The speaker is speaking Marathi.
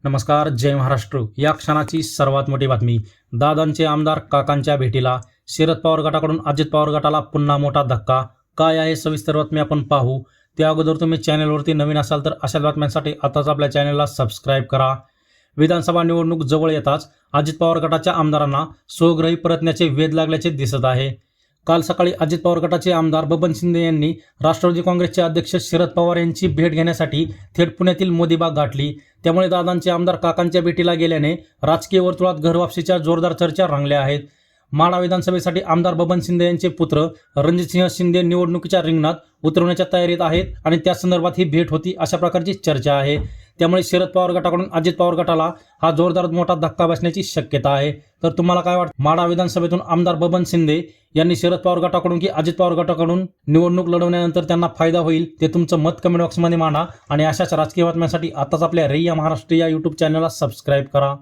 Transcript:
नमस्कार, जय महाराष्ट्र. या क्षणाची सर्वात मोठी बातमी. दादांचे आमदार काकांच्या भेटीला. शरद पवार गटाकडून अजित पवार गटाला पुन्हा मोठा धक्का. काय आहे सविस्तर बातमी आपण पाहू. त्या अगोदर तुम्ही चॅनलवरती नवीन असाल तर अशा बातम्यांसाठी आताच आपल्या चॅनलला सबस्क्राईब करा. विधानसभा निवडणूक जवळ येताच अजित पवार गटाच्या आमदारांना स्वगृही परतण्याचे वेध लागल्याचे दिसत आहे. काल सकाळी अजित पवार गटाचे आमदार बबन शिंदे यांनी राष्ट्रवादी काँग्रेसचे अध्यक्ष शरद पवार यांची भेट घेण्यासाठी थेट पुण्यातील मोदीबाग गाठली. त्यामुळे दादांचे आमदार काकांच्या भेटीला गेल्याने राजकीय वर्तुळात घरवापसीच्या जोरदार चर्चा रंगल्या आहेत. माढा विधानसभेसाठी आमदार बबन शिंदे यांचे पुत्र रणजितसिंह शिंदे निवडणुकीच्या रिंगणात उतरवण्याच्या तयारीत आहेत आणि त्या संदर्भात ही भेट होती अशा प्रकारची चर्चा आहे. त्यामुळे शरद पवार गटाकडून अजित पवार गटाला हा जोरदार मोठा धक्का बसण्याची शक्यता आहे. तर तुम्हाला काय वाटतं? माढा विधानसभेतून आमदार बबन शिंदे यांनी शरद पवार गटाकडून की अजित पवार गटाकडून निवडणूक लढवण्यानंतर त्यांना फायदा होईल ते तुमचं मत कमेंट बॉक्समध्ये मांडा आणि अशाच राजकीय बातम्यांसाठी आताच आपल्या रैया महाराष्ट्र या यूट्यूब चॅनलला सबस्क्राईब करा.